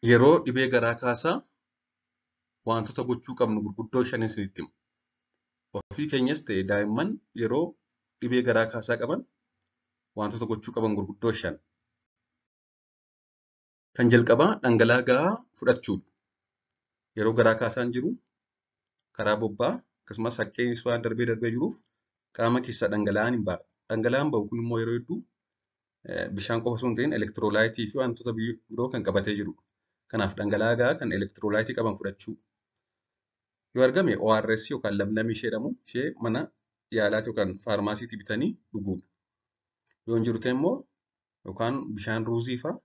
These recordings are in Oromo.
Yeroo dhibee garaa kaasaa wantoota gochuu qabnu gurguddoo shan isinitti himu. Ofii keenyas ta'e daa'imman yeroo dhibee garaa kaasaa qaban wantoota gochuu qaban gurguddoo shan. Kan jalqabaa dhangala'aa gahaa fudhachuudha. Yeroo garaa kaasaan jiru karaa bobbaa akkasumas haqqeenis waan darbee jiruuf qaama keessaa dhangala'aan hin ba'a. Dhangala'aan ba'u kun immoo yeroo hedduu bishaan qofa osoo hin ta'in elektiroolaayitii fi wantoota biroo kan qabatee jirudha. Kanaaf dhangala'aa gahaa kan elektiroolaayitii qaban fudhachuu. Yoo argame ORS yookaan lamlamii ishee jedhamu ishee mana yaalaati yookaan faarmaasiitii bitanii dhuguudha. Yoo hin jiru ta'e immoo yookaan bishaan ruuzii fa'a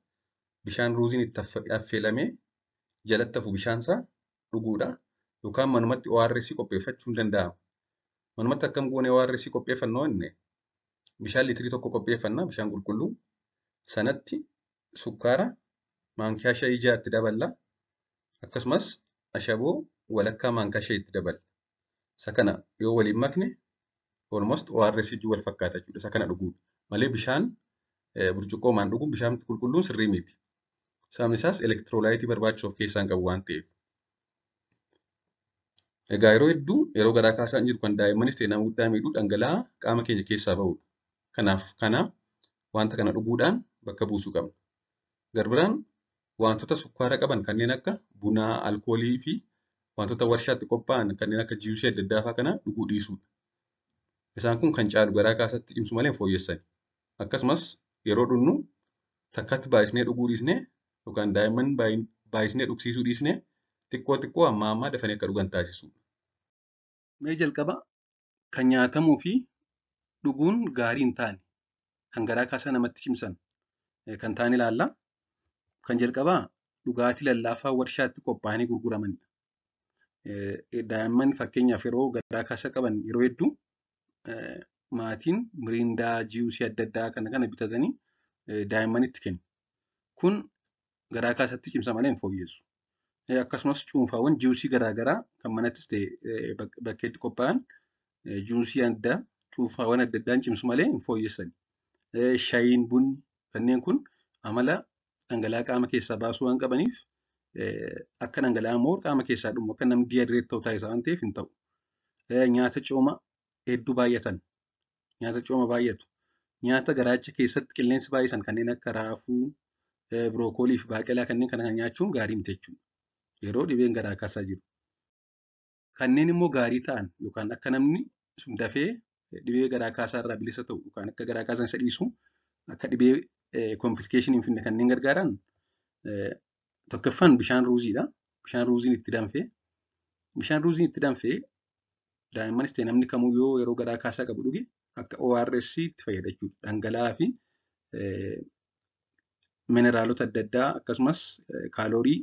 bishaan ruuziin itti affeelamee jalatti hafu bishaan isaa dhuguudha. Yookaan manumatti ORS qopheeffachuun ni danda'ama. Manumatti akkam goonee ORS qopheeffannoo inni bishaan liitirii tokko qopheeffannaa bishaan qulqulluu sanatti sukkaara maankiyaa shayii itti daballa akkasumas ashaboo walakkaa maankaa shayii itti daballa. Isa kana yoo waliin makne almost ORS wajjin wal fakkaata jechuudha. Isa kana dhuguudha. Malee bishaan burcuqqoomaan dhuguun bishaan qulqulluun sirrii miti. Sababni isaas elektiroolaayitii barbaachisu of keessaa hin qabu waan ta'eef. Egaa yeroo hedduu yeroo garaa kaasaan jiru kan daa'immanis ta'e nama guddaa miidhuu dhangala'aa qaama keenya keessaa bahudha. Kanaaf wanta kana dhuguudhaan bakka buusuu qabna. Garbiraan wantoota sukkaara qaban kanneen akka bunaa, alkoolii fi wantoota warshaatti qophaa'an kanneen akka juusii adda addaa fa'aa kana dhuguu dhiisuudha. Isaan kun kan caalu garaa kaasatti cimsu malee hin fooyyessani. Akkasumas yeroo dhugnu takkatti baay'isnee dhuguu dhiisnee yookaan daa'imman baay'isnee dhugsiisuu dhiisnee xiqqoo amma dafanii akka dhugan taasisudha. Mee jalqaba kan nyaatamuu fi dhuguun gaarii hin taane kan garaa kaasaa namatti cimsan kan ta'an ilaalla. Kan jalqabaa dhugaatii lallaafaa warshaatti qophaa'anii gurguramanidha. Daa'imman fakkeenyaaf yeroo garaa kaasaa qaban yeroo hedduu maatiin miriindaa, jiusii adda addaa kana bitatanii daa'immanitti kennu. Kun garaa kaasatti cimsa malee hin fooyyessu. Akkasumas cuunfaawwan jiusii garaagaraa kan manattis ta'e bakkeetti qophaa'an jiusii addaa cuunfaawwan adda addaan cimsu malee hin fooyyessani. Shayiin, bunni kanneen kun amala dhangala'aa qaama keessaa baasuu waan qabaniif akka dhangala'aa immoo qaama keessaa dhumu akka namni diyaadireet ta'u taasisa waan ta'eef hin ta'u. Nyaata cooma hedduu baay'atan. Nyaata cooma baay'atu. Nyaata garaacha keessatti qilleensi baay'isan kanneen akka raafuu, birookoolii fi baaqelaa kanneen kana nyaachuun gaarii miti jechuudha. Yeroo dhibeen garaa kaasaa jiru. Kanneen immoo gaarii ta'an yookaan akka namni sun dafee dhibee garaa kaasaa irraa bilisa ta'u yookaan akka garaa kaasaan isa dhiisu akka dhibee komplikeeshinii hin finne kanneen gargaaran tokkoffaan bishaan ruuziidha. Bishaan ruuziin itti danfee daa'immanis ta'e namni kamuu yeroo garaa kaasaa qabu dhuge akka ORS itti fayyada jechuudha. Dhangala'aa fi mineraalota adda addaa akkasumas kaaloorii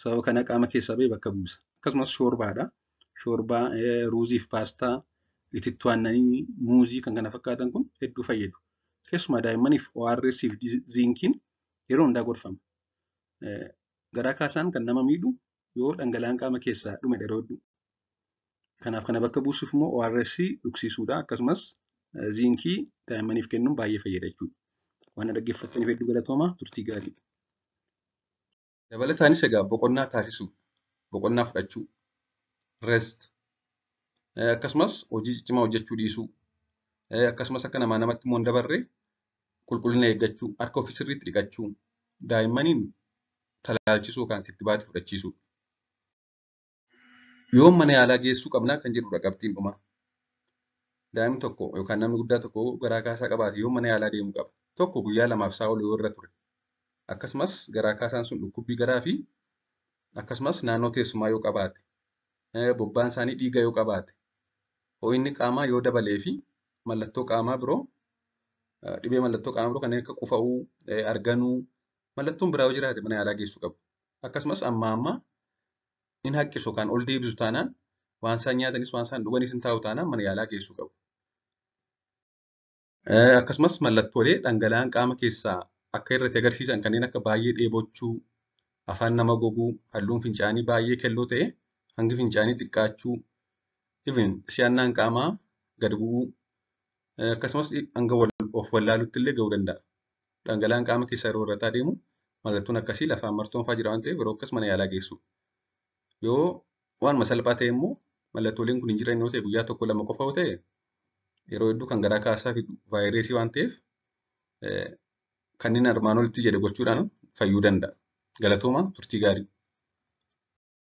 sababa kana qaama keessaa bahee bakka buusa. Akkasumas shoorbaadha. Shoorbaa, ruuzii fi paastaa, itittuu aannanii, muuzii kan kana fakkaatan kun hedduu fayyadu. Keessumaa daa'immaniif ORS fi ziinkiin yeroo hundaa gorfama. Garaa kaasaan kan nama miidhu yoo dhangala'aan qaama keessaa dhume yeroo hedduu. Kanaaf kana bakka buusuuf immoo ORS dhugsiisuudha. Akkasumas ziinkii daa'immaniif kennuun baay'ee fayyada jechuudha. Waan dhaggeeffattaniif hedduu galatoomaa turtii gaarii. Dabalataanis egaa boqonnaa taasisuu, boqonnaa fudhachuu, rest, akkasumas hojii ciccimaa hojjechuu dhiisuu, akkasumas akka namatti immoo hin dabarre qulqullina eeggachuu, harka ofii sirriitti dhiqachuu, daa'immaniin talaalchisuu yookaan kittibaata fudhachiisuu. Yoo mana yaalaa geessuu qabnaa kan jedhudha qabxiin dhumaa. Daa'imni tokko yookaan namni guddaa tokko garaa kaasaa qabaate yoo mana yaalaa deemuu qaba. Tokko guyyaa 2 ol yoo irra ture. Akkasumas garaa kaasaan sun dhukkubbii garaa fi akkasumas naannoo teessumaa yoo qabaate, bobbaan isaanii dhiiga yoo qabaate, ho'inni qaamaa yoo dabalee fi mallattoo qaamaa biroo, dhibee mallattoo qaamaa biroo kanneen akka qufa'uu, arganuu, mallattoon biraa yoo jiraate mana yaalaa geessuu qabu. Akkasumas amma hin haqqisu yookaan ol deebisu taanaan waan isaan nyaatanis waan isaan dhuganis hin taa'u taanaan mana yaalaa geessuu qabu. Akkasumas mallattoolee dhangala'aan qaama keessaa akka irratti agarsiisan kanneen akka baay'ee dheebochuu, afaan nama goguu, halluun fincaanii baay'ee keelloo ta'e, hangi fincaanii xiqqaachuu, si'annaan qaamaa gad bu'uu, akkasumas hanga of wallaaluutti illee ga'uu danda'a. Dhangala'aan qaama keessaa yeroo irrataa deemu Mallattoon akkasii lafaan martoon fa'aa jira waan ta'eef yeroo akkas mana yaalaa geessu. Yoo waanuma salphaa ta'e immoo mallattooleen kun hin jiran yoo ta'e guyyaa tokko lama qofa yoo ta'e yeroo hedduu kan garaa kaasaa fidu vaayirasii waan ta'eef kanneen armaan olitti jedhe gochuudhaan fayyuu danda'a. Galatooma turtii gaarii.